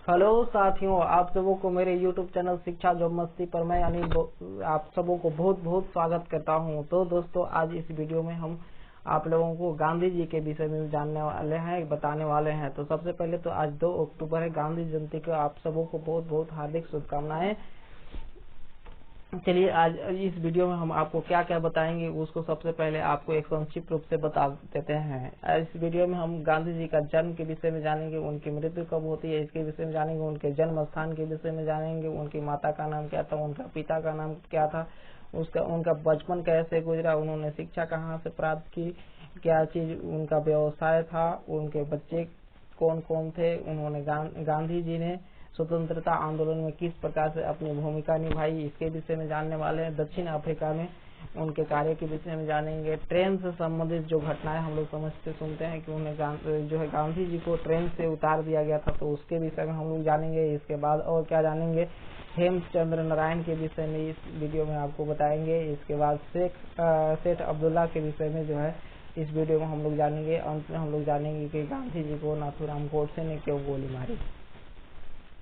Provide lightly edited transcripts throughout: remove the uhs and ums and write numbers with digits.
Hello साथियों, आप सबों को मेरे YouTube चैनल शिक्षा जॉब मस्ती पर मैं यानी आप सबों को बहुत बहुत स्वागत करता हूं। तो दोस्तों, आज इस वीडियो में हम आप लोगों को गांधी जी के विषय में जानने वाले हैं, बताने वाले हैं। तो सबसे पहले तो आज 2 अक्टूबर है, गांधी जयंती को आप सबों को बहुत बहुत हार्दिक शुभकामनाएं। चलिए, आज इस वीडियो में हम आपको क्या क्या बताएंगे उसको सबसे पहले आपको एक संक्षिप्त रूप से बता देते हैं। इस वीडियो में हम गांधी जी का जन्म के विषय में जानेंगे, उनकी मृत्यु कब होती है इसके विषय में जानेंगे, उनके जन्म स्थान के विषय में जानेंगे, उनकी माता का नाम क्या था, उनका पिता का नाम क्या था, उनका बचपन कैसे गुजरा, उन्होंने शिक्षा कहाँ से प्राप्त की, क्या चीज उनका व्यवसाय था, उनके बच्चे कौन कौन थे, उन्होंने गांधी जी ने स्वतंत्रता आंदोलन में किस प्रकार से अपनी भूमिका निभाई इसके विषय में जानने वाले हैं। दक्षिण अफ्रीका में उनके कार्य के विषय में जानेंगे। ट्रेन से संबंधित जो घटनाएं हम लोग समझते सुनते हैं कि उन्हें जो है गांधी जी को ट्रेन से उतार दिया गया था, तो उसके विषय में हम लोग जानेंगे। इसके बाद और क्या जानेंगे, हेमचंद्र नारायण के विषय में इस वीडियो में आपको बताएंगे। इसके बाद सेठ अब्दुल्ला के विषय में जो है इस वीडियो में हम लोग जानेंगे। अंत में हम लोग जानेंगे कि गांधी जी को नाथूराम गोडसे ने क्यों गोली मारी।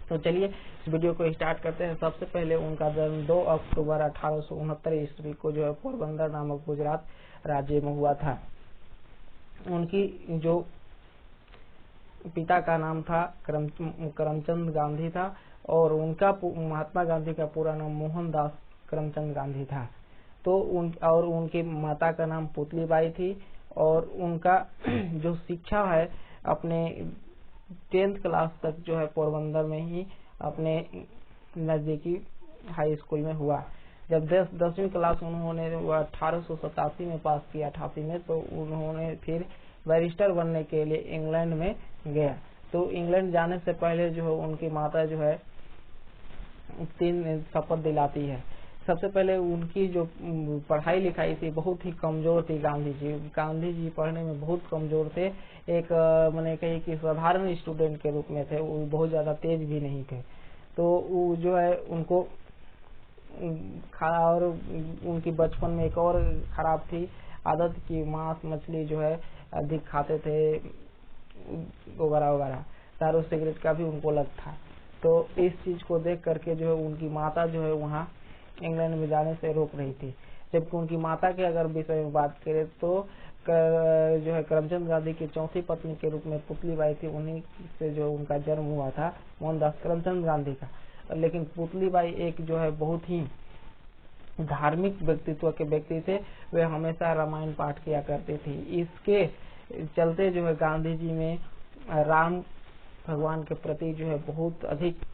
तो चलिए इस वीडियो को स्टार्ट करते हैं। सबसे पहले उनका जन्म 2 अक्टूबर 1869 ईस्वी को जो है पोरबंदर नामक गुजरात राज्य में हुआ था। उनकी जो पिता का नाम था करमचंद गांधी था और उनका महात्मा गांधी का पूरा नाम मोहनदास करमचंद गांधी था। तो उनकी माता का नाम पुतलीबाई थी और उनका जो शिक्षा है अपने 10th क्लास तक जो है पोरबंदर में ही अपने नजदीकी हाई स्कूल में हुआ। जब 10वीं क्लास उन्होंने 1887 में पास किया, 88 में, तो उन्होंने फिर बैरिस्टर बनने के लिए इंग्लैंड में गया। तो इंग्लैंड जाने से पहले जो है उनकी माता जो है 3 शपथ दिलाती है। सबसे पहले उनकी जो पढ़ाई लिखाई थी बहुत ही कमजोर थी। गांधी जी पढ़ने में बहुत कमजोर थे। एक मैंने कही कि साधारण स्टूडेंट के रूप में थे, वो बहुत ज्यादा तेज भी नहीं थे। तो वो जो है उनको और उनकी बचपन में एक और खराब थी आदत की मांस मछली जो है अधिक खाते थे वगैरह वगैरह। दारू सिगरेट का भी उनको लत था। तो इस चीज को देख करके जो है उनकी माता जो है वहाँ इंग्लैंड में जाने से रोक रही थी। जबकि उनकी माता के अगर विषय में बात करें तो जो है करमचंद गांधी की चौथी पत्नी के रूप में पुतलीबाई थी, उन्हीं से जो उनका जन्म हुआ था मोहनदास करमचंद गांधी का। लेकिन पुतलीबाई एक जो है बहुत ही धार्मिक व्यक्तित्व के व्यक्ति थे, वे हमेशा रामायण पाठ किया करती थी। इसके चलते जो है गांधी जी में राम भगवान के प्रति जो है बहुत अधिक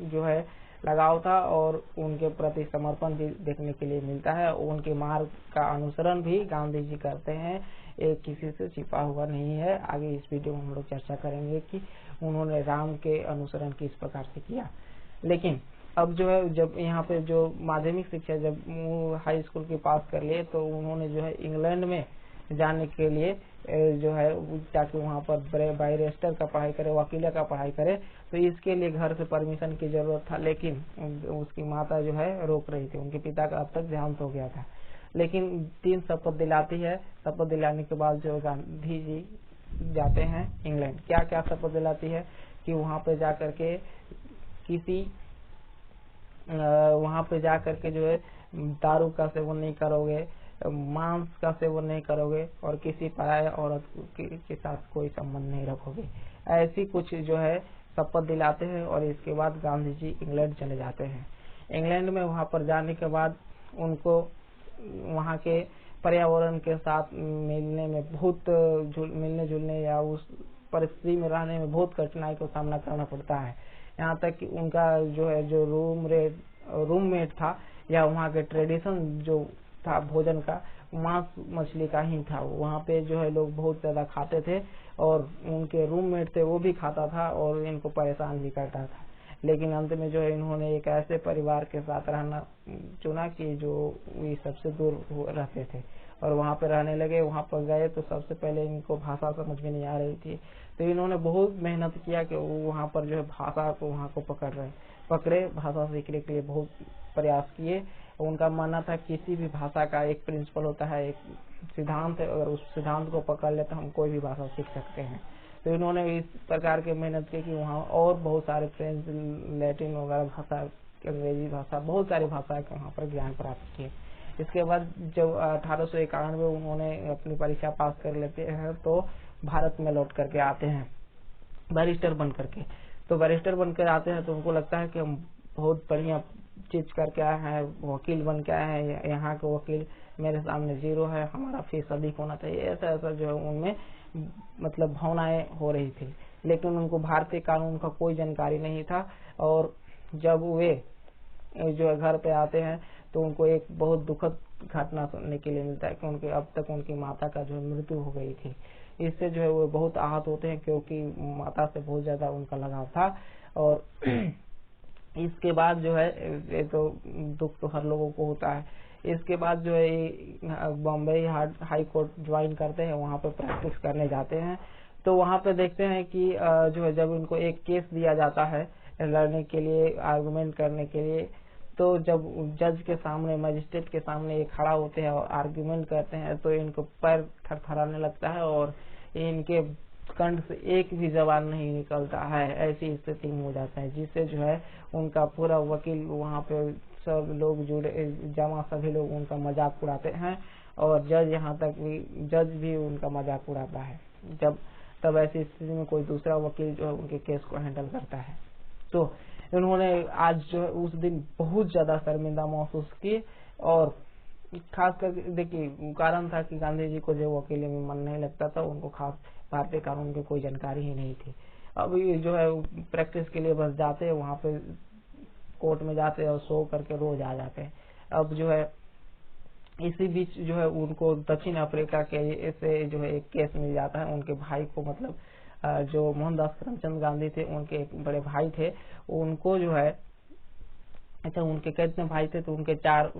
जो है लगाव था और उनके प्रति समर्पण भी देखने के लिए मिलता है। उनके मार्ग का अनुसरण भी गांधी जी करते हैं, एक किसी से छिपा हुआ नहीं है। आगे इस वीडियो में हम लोग चर्चा करेंगे कि उन्होंने राम के अनुसरण किस प्रकार से किया। लेकिन अब जो है जब यहाँ पे जो माध्यमिक शिक्षा जब हाई स्कूल के पास कर लिए तो उन्होंने जो है इंग्लैंड में जाने के लिए जो है ताकि वहाँ पर बैरिस्टर का पढ़ाई करे, वकीला का पढ़ाई करे, तो इसके लिए घर से परमिशन की जरूरत था। लेकिन उसकी माता जो है रोक रही थी, उनके पिता का अब तक देहांत हो गया था। लेकिन 3 शपथ दिलाती है। शपथ दिलाने के बाद जो गांधी जी जाते हैं इंग्लैंड। क्या क्या शपथ दिलाती है कि वहाँ पे जाकर के वहाँ पे जा करके जो है दारू का सेवन नहीं करोगे, मांस का सेवन नहीं करोगे और किसी पराया औरत के साथ कोई संबंध नहीं रखोगे। ऐसी कुछ जो है शपथ दिलाते हैं और इसके बाद गांधी जी इंग्लैंड चले जाते हैं। इंग्लैंड में वहां पर जाने के बाद उनको वहां के पर्यावरण के साथ मिलने जुलने या उस परिस्थिति में रहने में बहुत कठिनाई का सामना करना पड़ता है। यहाँ तक कि उनका जो है जो रूममेट था या वहाँ के ट्रेडिशन जो था भोजन का मांस मछली का ही था। वहाँ पे जो है लोग बहुत ज्यादा खाते थे और उनके रूममेट थे वो भी खाता था और इनको परेशान भी करता था। लेकिन अंत में जो है इन्होंने एक ऐसे परिवार के साथ रहना चुना कि जो ये सबसे दूर रहते थे और वहाँ पे रहने लगे। वहाँ पर गए तो सबसे पहले इनको भाषा समझ में नहीं आ रही थी, तो इन्होंने बहुत मेहनत किया कि वो वहाँ पर जो है भाषा को वहाँ को पकड़े, भाषा सीखने के लिए बहुत प्रयास किए। उनका मानना था किसी भी भाषा का एक प्रिंसिपल होता है, एक सिद्धांत है, अगर उस सिद्धांत को पकड़ ले तो हम कोई भी भाषा सीख सकते हैं। तो इन्होंने इस प्रकार के मेहनत की कि वहाँ और बहुत सारे फ्रेंच, लैटिन वगैरह भाषा, अंग्रेजी भाषा, बहुत सारी भाषाएं का वहाँ पर ज्ञान प्राप्त किए। इसके बाद जब 1891 उन्होंने अपनी परीक्षा पास कर लेते हैं तो भारत में लौट करके आते हैं बैरिस्टर बन करके। तो बैरिस्टर बनकर आते हैं तो उनको लगता है कि हम बहुत बढ़िया चीज करके आए हैं, वकील बन के आए हैं, यहाँ के वकील मेरे सामने जीरो है, हमारा फीस अधिक होना चाहिए, ऐसा ऐसा जो है उनमें मतलब भावनाएं हो रही थी। लेकिन उनको भारतीय कानून का कोई जानकारी नहीं था। और जब वे जो है घर पे आते हैं तो उनको एक बहुत दुखद घटना सुनने के लिए मिलता है कि उनके अब तक उनकी माता का जो है मृत्यु हो गई थी। इससे जो है वो बहुत आहत होते हैं क्योंकि माता से बहुत ज्यादा उनका लगाव था। और इसके बाद जो है ये तो दुख तो हर लोगों को होता है। इसके बाद जो है बॉम्बे हाई कोर्ट ज्वाइन करते हैं, वहाँ पे प्रैक्टिस करने जाते हैं। तो वहाँ पे देखते हैं कि जो है जब उनको एक केस दिया जाता है लड़ने के लिए, आर्गुमेंट करने के लिए, तो जब जज के सामने, मजिस्ट्रेट के सामने ये खड़ा होते हैं और आर्गुमेंट करते हैं तो इनको पैर थरथराने लगता है और इनके कंठ से एक भी जबान नहीं निकलता है, ऐसी स्थिति में हो जाता है। जिससे जो है उनका पूरा वकील वहाँ पे सब लोग जमा सभी लोग उनका मजाक उड़ाते हैं और जज यहाँ तक भी जज भी उनका मजाक उड़ाता है। तब ऐसी स्थिति में कोई दूसरा वकील जो है उनके केस को हैंडल करता है। तो इन्होंने आज जो है उस दिन बहुत ज्यादा शर्मिंदा महसूस की। और खास करके देखिए कारण था कि गांधी जी को जो वकीली में मन नहीं लगता था, उनको खास भारतीय कानून की कोई जानकारी ही नहीं थी। अब ये जो है प्रैक्टिस के लिए बस जाते हैं वहाँ पे कोर्ट में जाते हैं और सो करके रोज आ जाते हैं। अब जो है इसी बीच जो है उनको दक्षिण अफ्रीका के से जो है एक केस मिल जाता है। उनके भाई को मतलब जो मोहनदास करमचंद गांधी थे उनके एक बड़े भाई थे, उनको जो है अच्छा उनके कितने भाई थे तो उनके चार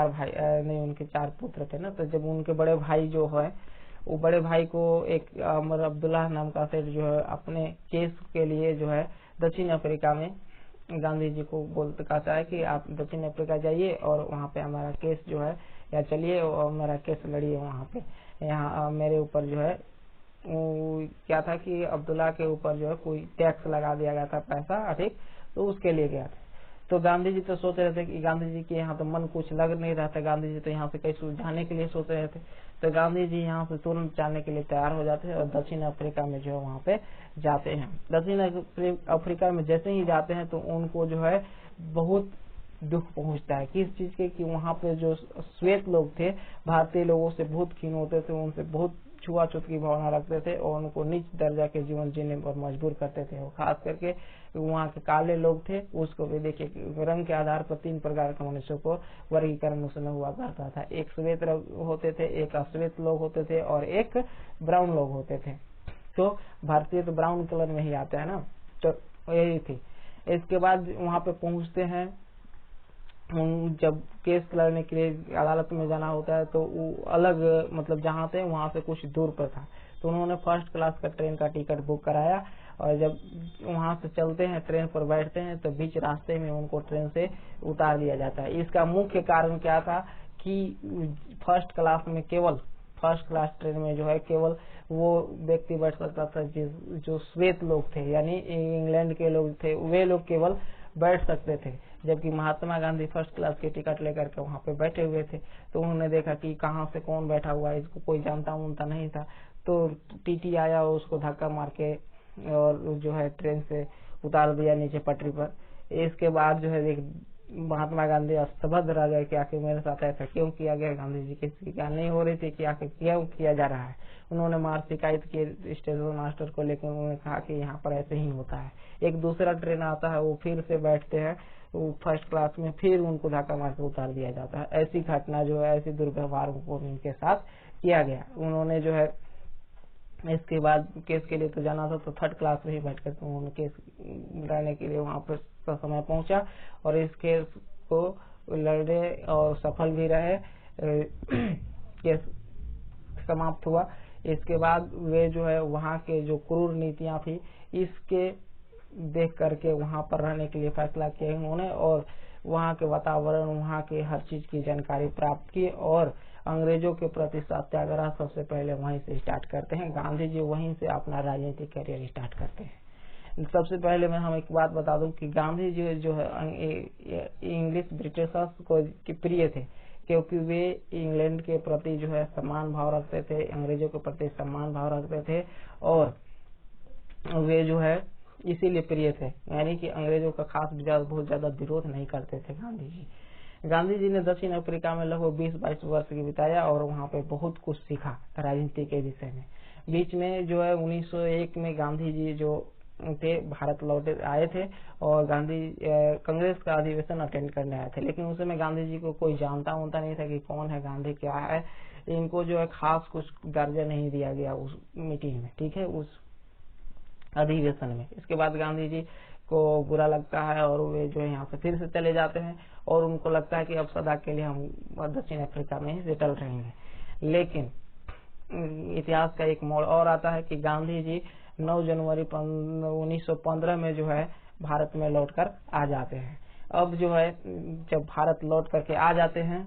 भाई नहीं उनके 4 पुत्र थे ना। तो जब उनके बड़े भाई जो है वो बड़े भाई को एक अमर अब्दुल्ला नाम का सेठ जो है अपने केस के लिए जो है दक्षिण अफ्रीका में गांधी जी को बोलते कहता है कि आप दक्षिण अफ्रीका जाइए और वहाँ पे हमारा केस जो है या चलिए और मेरा केस लड़िए वहाँ पे। यहाँ मेरे ऊपर जो है क्या था कि अब्दुल्ला के ऊपर जो है कोई टैक्स लगा दिया गया था पैसा अधिक, तो उसके लिए गया था। तो गांधी जी तो सोच रहे थे कि गांधी जी के यहाँ तो मन कुछ लग नहीं रहा था, गांधी जी तो यहाँ से कहीं सुलझाने के लिए सोच रहे थे। तो गांधी जी यहाँ से तुरंत जाने के लिए तैयार हो जाते हैं और दक्षिण अफ्रीका में जो है वहाँ पे जाते हैं। दक्षिण अफ्रीका में जैसे ही जाते हैं तो उनको जो है बहुत दुख पहुंचता है। किस चीज के कि वहाँ पे जो श्वेत लोग थे भारतीय लोगों से बहुत खीन होते थे, उनसे बहुत छुआछूत की भावना रखते थे और उनको नीच दर्जा के जीवन जीने पर मजबूर करते थे। और खास करके वहाँ के काले लोग थे, उसको भी देखिए रंग के आधार पर 3 प्रकार के मनुष्यों को वर्गीकरण उस समय हुआ करता था। एक श्वेत होते थे, एक अश्वेत लोग होते थे और एक ब्राउन लोग होते थे। तो भारतीय तो ब्राउन कलर में ही आता है ना, तो यही थी। इसके बाद वहाँ पे पहुंचते हैं, जब केस लड़ने के लिए अदालत में जाना होता है तो वो अलग मतलब जहाँ थे वहाँ से कुछ दूर पर था। तो उन्होंने फर्स्ट क्लास का ट्रेन का टिकट बुक कराया और जब वहाँ से चलते हैं ट्रेन पर बैठते हैं तो बीच रास्ते में उनको ट्रेन से उतार दिया जाता है। इसका मुख्य कारण क्या था कि फर्स्ट क्लास में केवल फर्स्ट क्लास ट्रेन में जो है केवल वो व्यक्ति बैठ सकता था जो श्वेत लोग थे, यानी इंग्लैंड के लोग थे, वे लोग केवल बैठ सकते थे। जबकि महात्मा गांधी फर्स्ट क्लास की टिकट लेकर के वहाँ पे बैठे हुए थे। तो उन्होंने देखा कि कहाँ से कौन बैठा हुआ है, इसको कोई जानता उनता नहीं था। तो टीटी आया और उसको धक्का मार के और जो है ट्रेन से उतार दिया नीचे पटरी पर। इसके बाद जो है महात्मा गांधी स्तब्ध रह गए कि आखिर मेरे साथ ऐसा क्यों किया गया, गांधी जी की क्या नहीं हो रही थी कि आखिर क्यों किया जा रहा है। उन्होंने मार शिकायत की स्टेशन मास्टर को, लेकिन उन्होंने कहा कि यहाँ पर ऐसे ही होता है। एक दूसरा ट्रेन आता है, वो फिर से बैठते हैं वो फर्स्ट क्लास में, फिर उनको धक्का मार के उतार दिया जाता है। ऐसी घटना जो है, ऐसी दुर्व्यवहार को उनके साथ किया गया। उन्होंने जो है इसके बाद केस के लिए तो जाना था तो थर्ड क्लास में ही बैठ कर उन्होंने केस लड़ने के लिए वहां पर समय पहुंचा और इस केस को लड़े और सफल भी रहे। केस समाप्त हुआ। इसके बाद वे जो है वहां के जो क्रूर नीतियां थी इसके देख करके वहां पर रहने के लिए फैसला किया उन्होंने और वहां के वातावरण, वहां के हर चीज की जानकारी प्राप्त की और अंग्रेजों के प्रति सत्याग्रह सबसे पहले वहीं से स्टार्ट करते हैं। गांधी जी वहीं से अपना राजनीतिक करियर स्टार्ट करते हैं। सबसे पहले मैं हम एक बात बता दूं कि गांधी जी जो है इंग्लिश ब्रिटिशर्स को प्रिय थे, क्योंकि वे इंग्लैंड के प्रति जो है सम्मान भाव रखते थे, अंग्रेजों के प्रति सम्मान भाव रखते थे, और वे जो है इसीलिए प्रिय थे, यानी कि अंग्रेजों का बहुत ज्यादा विरोध नहीं करते थे गांधी जी। गांधी जी ने दक्षिण अफ्रीका में लगभग 20-22 वर्ष की बिताया और वहाँ पे बहुत कुछ सीखा राजनीति के विषय में। बीच में जो है 1901 में गांधी जी जो थे भारत लौटे आए थे और गांधी कांग्रेस का अधिवेशन अटेंड करने आए थे, लेकिन उस समय गांधी जी को कोई जानता नहीं था कि कौन है गांधी, क्या है। इनको जो है खास कुछ दर्जा नहीं दिया गया उस मीटिंग में, ठीक है, उस अधिवेशन में। इसके बाद गांधी जी को बुरा लगता है और वे जो है यहाँ से फिर से चले जाते हैं और उनको लगता है कि अब सदा के लिए हम दक्षिण अफ्रीका में ही सेटल रहेंगे। लेकिन इतिहास का एक मोड़ और आता है कि गांधी जी 9 जनवरी 1915 में जो है भारत में लौटकर आ जाते हैं। अब जो है जब भारत लौट करके आ जाते हैं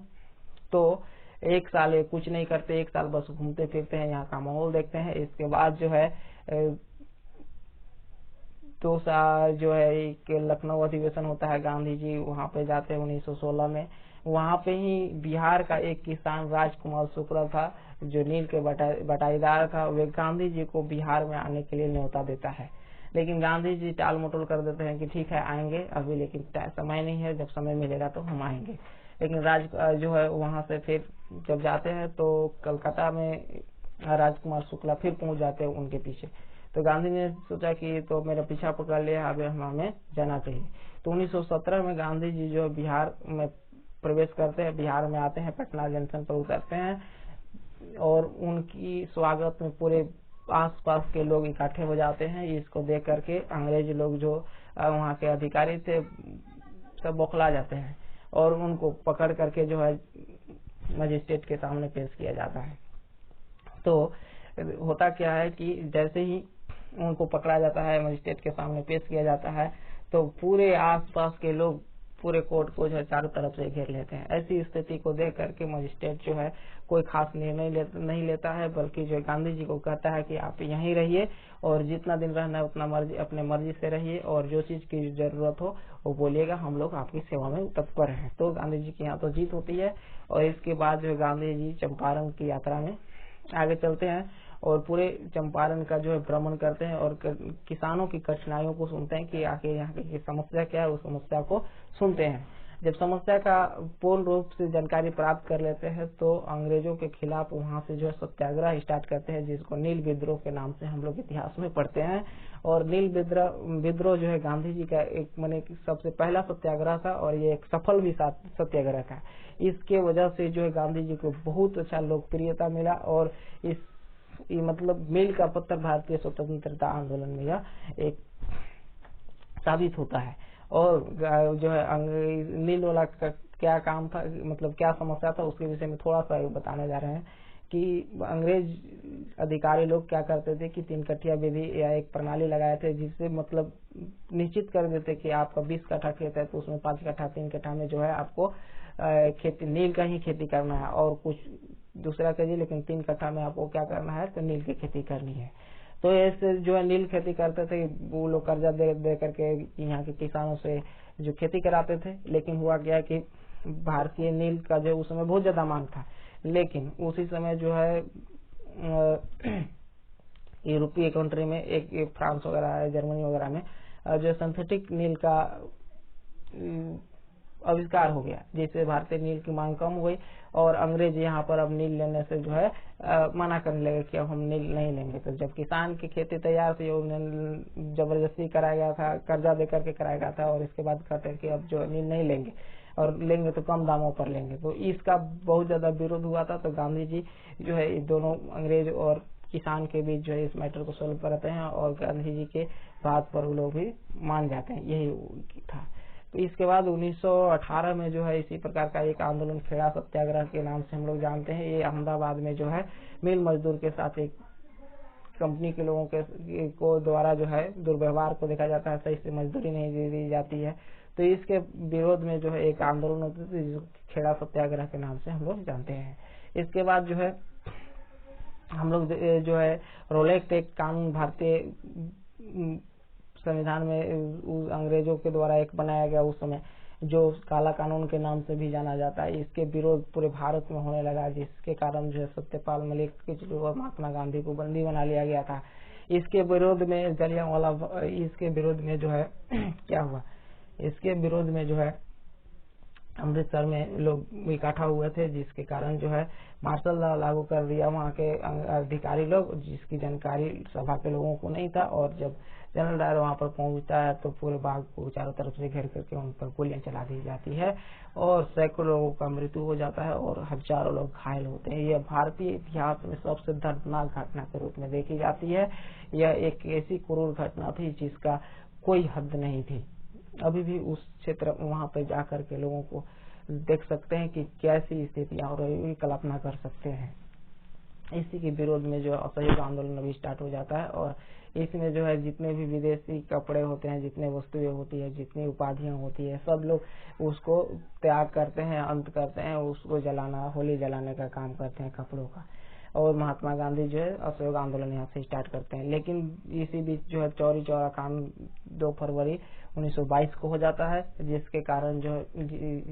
तो एक साल कुछ नहीं करते, एक साल बस घूमते फिरते हैं, यहाँ का माहौल देखते हैं। इसके बाद जो है 2 साल जो है एक लखनऊ अधिवेशन होता है, गांधी जी वहां पे जाते हैं 1916 में। वहां पे ही बिहार का एक किसान राजकुमार शुक्ला था जो नील के बटाईदार था, वे गांधी जी को बिहार में आने के लिए न्योता देता है, लेकिन गांधी जी टाल मटोल कर देते हैं कि ठीक है आएंगे अभी, लेकिन समय नहीं है, जब समय मिलेगा तो हम आएंगे। लेकिन जो है वहां से फिर जब जाते हैं तो कलकत्ता में राजकुमार शुक्ला फिर पहुंच जाते हैं उनके पीछे। तो गांधी ने सोचा कि तो मेरा पीछा पकड़ लिया, अब हमें जाना चाहिए। तो 1917 में गांधी जी जो बिहार में प्रवेश करते हैं, बिहार में आते हैं, पटना जंक्शन पर उतरते हैं और उनकी स्वागत में पूरे आसपास के लोग इकट्ठे हो जाते हैं। इसको देख करके अंग्रेज लोग जो वहाँ के अधिकारी थे सब बौखला जाते हैं और उनको पकड़ करके जो है मजिस्ट्रेट के सामने पेश किया जाता है। तो होता क्या है कि जैसे ही उनको पकड़ा जाता है, मजिस्ट्रेट के सामने पेश किया जाता है, तो पूरे आसपास के लोग पूरे कोर्ट को जो है चारों तरफ से घेर लेते हैं। ऐसी स्थिति को देख करके मजिस्ट्रेट जो है कोई खास निर्णय नहीं लेता है, बल्कि जो गांधी जी को कहता है कि आप यहीं रहिए और जितना दिन रहना है उतना अपने मर्जी से रहिए और जो चीज की जरूरत हो वो बोलिएगा, हम लोग आपकी सेवा में तत्पर हैं। तो गांधी जी की यहाँ तो जीत होती है और इसके बाद जो गांधी जी चंपारण की यात्रा में आगे चलते हैं और पूरे चंपारण का जो है भ्रमण करते हैं और किसानों की कठिनाइयों को सुनते हैं कि आखिर यहाँ की समस्या क्या है, उस समस्या को सुनते हैं। जब समस्या का पूर्ण रूप से जानकारी प्राप्त कर लेते हैं तो अंग्रेजों के खिलाफ वहां से जो है सत्याग्रह स्टार्ट करते हैं, जिसको नील विद्रोह के नाम से हम लोग इतिहास में पढ़ते हैं। और नील विद्रोह जो है गांधी जी का एक माने सबसे पहला सत्याग्रह था और ये एक सफल भी सत्याग्रह था। इसके वजह से जो है गांधी जी को बहुत अच्छा लोकप्रियता मिला और मतलब मील का पत्थर भारतीय स्वतंत्रता आंदोलन में यह एक साबित होता है। और जो है नील वाला का क्या काम था, मतलब क्या समस्या था, उसके विषय में थोड़ा सा बताने जा रहे हैं कि अंग्रेज अधिकारी लोग क्या करते थे कि 3 कट्ठिया विधि या एक प्रणाली लगाए थे, जिससे मतलब निश्चित कर देते कि आपका 20 कट्ठा खेत है तो उसमें 5 कट्ठा 3 कट्ठा में जो है आपको खेती नील का ही खेती करना है और कुछ दूसरा करिए, लेकिन 3 कट्ठा में आपको क्या करना है तो नील की खेती करनी है। तो ऐसे जो है नील खेती करते थे, वो लोग कर्जा दे करके यहाँ के किसानों से जो खेती कराते थे। लेकिन हुआ क्या कि भारतीय नील का जो उस समय बहुत ज्यादा मांग था, लेकिन उसी समय जो है यूरोपीय कंट्री में एक फ्रांस वगैरह जर्मनी वगैरह में जो सिंथेटिक नील का आविष्कार हो गया, जिससे भारतीय नील की मांग कम हो गई और अंग्रेज यहाँ पर अब नील लेने से जो है मना करने लगे कि अब हम नील नहीं लेंगे। तो जब किसान की खेती तैयार थी उन्हें जबरदस्ती कराया गया था, कर्जा दे करके कराया गया था और इसके बाद कहते हैं कि अब जो नील नहीं लेंगे और लेंगे तो कम दामों पर लेंगे। तो इसका बहुत ज्यादा विरोध हुआ था। तो गांधी जी जो है दोनों अंग्रेज और किसान के बीच जो है इस मैटर को सोल्व करते हैं और गांधी जी के बात पर वो लोग भी मान जाते हैं, यही था। तो इसके बाद 1918 में जो है इसी प्रकार का एक आंदोलन खेड़ा सत्याग्रह के नाम से हम लोग जानते हैं। ये अहमदाबाद में जो है मिल मजदूर के साथ एक कंपनी के लोगों को द्वारा जो है दुर्व्यवहार को देखा जाता है, सही से मजदूरी नहीं दी जाती है। तो इसके विरोध में जो है एक आंदोलन होता है जिसको खेड़ा सत्याग्रह के नाम से हम लोग जानते हैं। इसके बाद जो है हम लोग जो है रोलेक्ट एक कानून भारतीय संविधान में अंग्रेजों के द्वारा एक बनाया गया उस समय, जो काला कानून के नाम से भी जाना जाता है। इसके विरोध पूरे भारत में होने लगा, जिसके कारण जो है सत्यपाल मलिक और महात्मा गांधी को बंदी बना लिया गया था। इसके विरोध में जलियांवाला, इसके विरोध में जो है क्या हुआ, इसके विरोध में जो है अमृतसर में लोग इकट्ठा हुए थे, जिसके कारण जो है मार्शल लॉ लागू कर दिया वहाँ के अधिकारी लोग, जिसकी जानकारी सभा के लोगों को नहीं था। और जब जनरल डायर वहाँ पर पहुँचता है तो पूरे बाग को चारों तरफ से घेर करके उन पर गोलियां चला दी जाती है और सैकड़ों लोगों का मृत्यु हो जाता है और हजारों लोग घायल होते हैं। यह भारतीय इतिहास में सबसे दर्दनाक घटना के रूप में देखी जाती है। यह एक ऐसी क्रूर घटना थी जिसका कोई हद नहीं थी। अभी भी उस क्षेत्र वहां पर जाकर के लोगों को देख सकते हैं कि कैसी स्थितियां हो रही है, कल्पना कर सकते हैं। इसी के विरोध में जो असहयोग आंदोलन अभी स्टार्ट हो जाता है और इसमें जो है जितने भी विदेशी कपड़े होते हैं, जितने वस्तुएं होती है, जितनी उपाधियां होती है, सब लोग उसको त्याग करते हैं, अंत करते हैं, उसको जलाना, होली जलाने का काम करते हैं कपड़ों का। और महात्मा गांधी जो है असहयोग आंदोलन यहाँ से स्टार्ट करते हैं। लेकिन इसी बीच जो है चौरी चौरा कांड 2 फरवरी 1922 को हो जाता है, जिसके कारण जो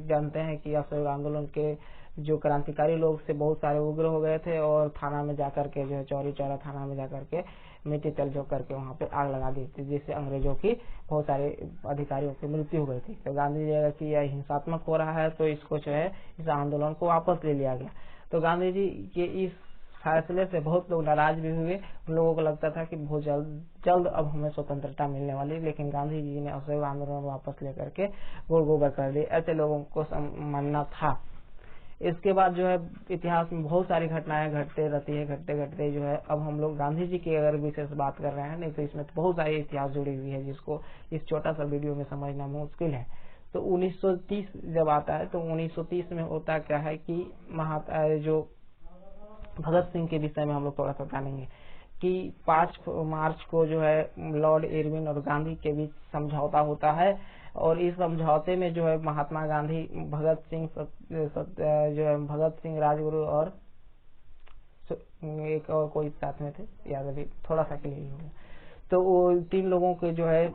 जानते हैं कि असहयोग आंदोलन के जो क्रांतिकारी लोग से बहुत सारे उग्र हो गए थे और थाना में जाकर के जो है चौरी चौरा थाना में जाकर के मिट्टी तल झोंक करके वहाँ पे आग लगा दी थी, जिससे अंग्रेजों की बहुत सारे अधिकारियों की मृत्यु हो गई थी। तो गांधी जी की यह हिंसात्मक हो रहा है तो इसको जो है इस आंदोलन को वापस ले लिया गया। तो गांधी जी के इस फैसले से बहुत लोग नाराज भी हुए। उन लोगों को लगता था कि बहुत जल्द अब हमें स्वतंत्रता मिलने वाली, लेकिन गांधी जी ने असहयोग आंदोलन वापस लेकर के गोबर कर दी, ऐसे लोगों को मानना था। इसके बाद जो है इतिहास में बहुत सारी घटनाएं घटते रहती है, घटते जो है अब हम लोग गांधी जी की अगर विशेष बात कर रहे हैं, नहीं तो इसमें तो बहुत सारी इतिहास जुड़ी हुई है जिसको इस छोटा सा वीडियो में समझना मुश्किल है। तो 1930 जब आता है तो 1930 में होता क्या है कि जो भगत सिंह के विषय में हम लोग थोड़ा सा जानेंगे कि 5 मार्च को जो है लॉर्ड इरविन और गांधी के बीच समझौता होता है और इस समझौते में जो है महात्मा गांधी, भगत सिंह राजगुरु और एक और कोई साथ में थे, याद अभी थोड़ा सा क्लियर हो गया। तो वो 3 लोगों के जो है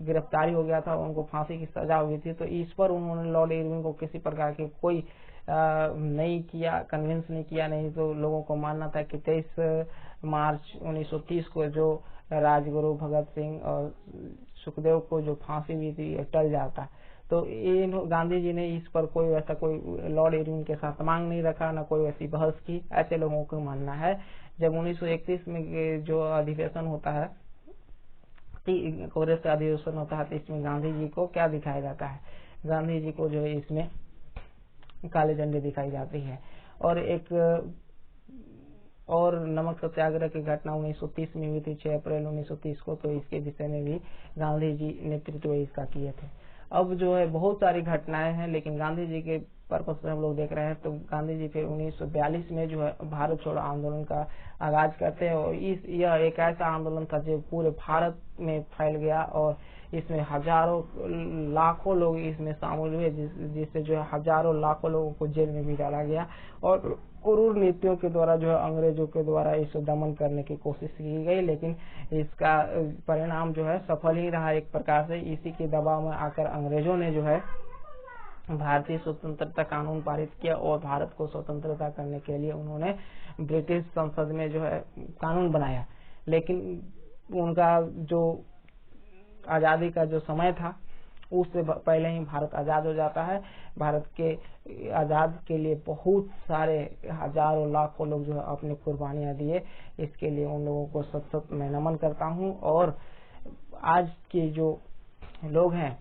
गिरफ्तारी हो गया था, उनको फांसी की सजा हुई थी। तो इस पर उन्होंने लॉर्ड इरविन को किसी प्रकार की कोई नहीं किया, कन्विंस नहीं किया। नहीं तो लोगों को मानना था कि 23 मार्च 1930 को जो राजगुरु, भगत सिंह और सुखदेव को जो फांसी हुई थी टल जाता। तो गांधी जी ने इस पर कोई लॉर्ड इरविन के साथ मांग नहीं रखा, न कोई वैसी बहस की, ऐसे लोगों को मानना है। जब 1931 में जो अधिवेशन होता है, कांग्रेस का अधिवेशन होता है, तो इसमें गांधी जी को क्या दिखाया जाता है, गांधी जी को जो है इसमें काले झंडे दिखाई जाती है। और नमक सत्याग्रह की घटना 1930 में हुई थी, 6 अप्रैल 1930 को। तो इसके विषय में भी गांधी जी नेतृत्व इसका किए थे। अब जो है बहुत सारी घटनाएं हैं, लेकिन गांधी जी के पर्पज से हम लोग देख रहे हैं। तो गांधी जी फिर 1942 में जो है भारत छोड़ो आंदोलन का आगाज करते हैं और यह एक ऐसा आंदोलन था जो पूरे भारत में फैल गया और इसमें हजारों लाखों लोग इसमें शामिल हुए, जिससे जो है हजारों लाखों लोगों को जेल में भी डाला गया और क्रूर नीतियों के द्वारा जो है अंग्रेजों के द्वारा इसे दमन करने की कोशिश की गई, लेकिन इसका परिणाम जो है सफल ही रहा एक प्रकार से। इसी के दबाव में आकर अंग्रेजों ने जो है भारतीय स्वतंत्रता कानून पारित किया और भारत को स्वतंत्रता करने के लिए उन्होंने ब्रिटिश संसद में जो है कानून बनाया। लेकिन उनका जो आजादी का जो समय था उससे पहले ही भारत आजाद हो जाता है। भारत के आजाद के लिए बहुत सारे हजारों लाखों लोग जो है अपनी कुर्बानियां दिए। इसके लिए उन लोगों को सतत मैं नमन करता हूं और आज के जो लोग हैं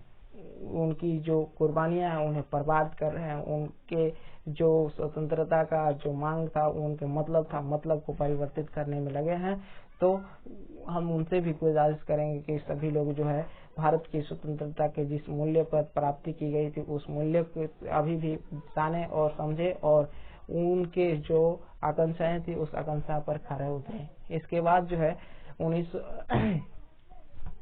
उनकी जो कुर्बानियां हैं उन्हें बर्बाद कर रहे हैं। उनके जो स्वतंत्रता का जो मांग था, उनके मतलब को परिवर्तित करने में लगे हैं। तो हम उनसे भी गुजारिश करेंगे कि सभी लोग जो है भारत की स्वतंत्रता के जिस मूल्य पर प्राप्ति की गई थी उस मूल्य को अभी भी जाने और समझे और उनके जो आकांक्षाएं थी उस आकांक्षा पर खरे उतरे। इसके बाद जो है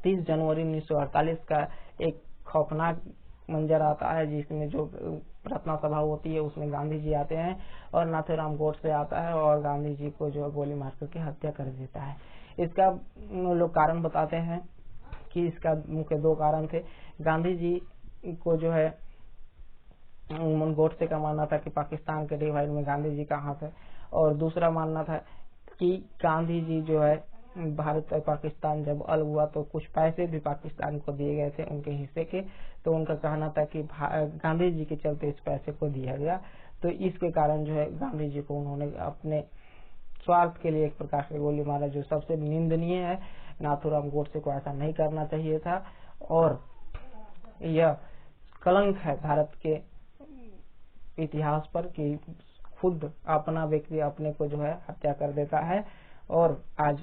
30 जनवरी 1948 का एक खौफनाक मंजर आता है जिसमें जो प्रार्थना सभा होती है उसमें गांधी जी आते हैं और नाथूराम गोडसे आता है और गांधी जी को जो गोली मार करके हत्या कर देता है। इसका लोग कारण बताते हैं कि इसका मुख्य 2 कारण थे। गांधी जी को जो है गोडसे का मानना था कि पाकिस्तान के डिवाइड में गांधी जी का हाथ है, और दूसरा मानना था कि गांधी जी जो है भारत और पाकिस्तान जब अलग हुआ तो कुछ पैसे भी पाकिस्तान को दिए गए थे उनके हिस्से के, तो उनका कहना था कि गांधी जी के चलते इस पैसे को दिया गया। तो इसके कारण जो है गांधी जी को उन्होंने अपने स्वार्थ के लिए एक प्रकार से गोली मारा, जो सबसे निंदनीय है। नाथूराम गोडसे को ऐसा नहीं करना चाहिए था और यह कलंक है भारत के इतिहास पर कि खुद अपना व्यक्ति अपने को जो है हत्या कर देता है। और आज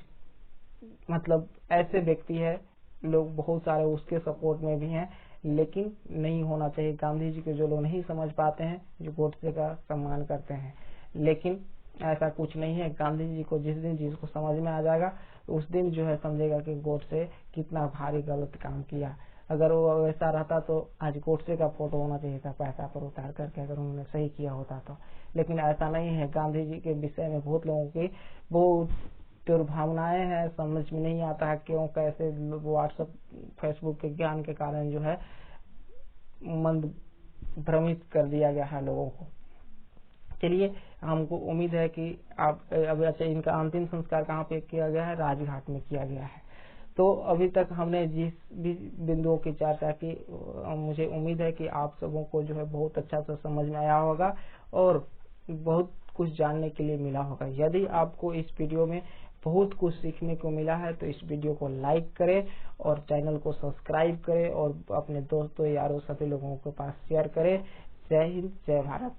मतलब ऐसे व्यक्ति है, लोग बहुत सारे उसके सपोर्ट में भी हैं, लेकिन नहीं होना चाहिए। गांधी जी के जो लोग नहीं समझ पाते हैं, जो गोडसे का सम्मान करते हैं, लेकिन ऐसा कुछ नहीं है। गांधी जी को जिस दिन जिसको समझ में आ जाएगा उस दिन जो है समझेगा कि गोडसे कितना भारी गलत काम किया। अगर वो वैसा रहता तो आज गोडसे का फोटो होना चाहिए था पैसा पर उतार करके, अगर उन्होंने सही किया होता तो, लेकिन ऐसा नहीं है। गांधी जी के विषय में बहुत लोगों की बहुत दुर्भावनाएं हैं, समझ में नहीं आता है क्यों कैसे व्हाट्सएप फेसबुक के ज्ञान के कारण जो है मंद भ्रमित कर दिया गया है लोगों को। चलिए, हमको उम्मीद है कि आप अभी अच्छा इनका अंतिम संस्कार कहाँ पे किया गया है? राजघाट में किया गया है। तो अभी तक हमने जिस भी बिंदुओं की चर्चा की, मुझे उम्मीद है कि आप सबों को जो है बहुत अच्छा से समझ में आया होगा और बहुत कुछ जानने के लिए मिला होगा। यदि आपको इस वीडियो में बहुत कुछ सीखने को मिला है तो इस वीडियो को लाइक करें और चैनल को सब्सक्राइब करें और अपने दोस्तों यारों सभी लोगों के पास शेयर करें। जय हिंद, जय भारत।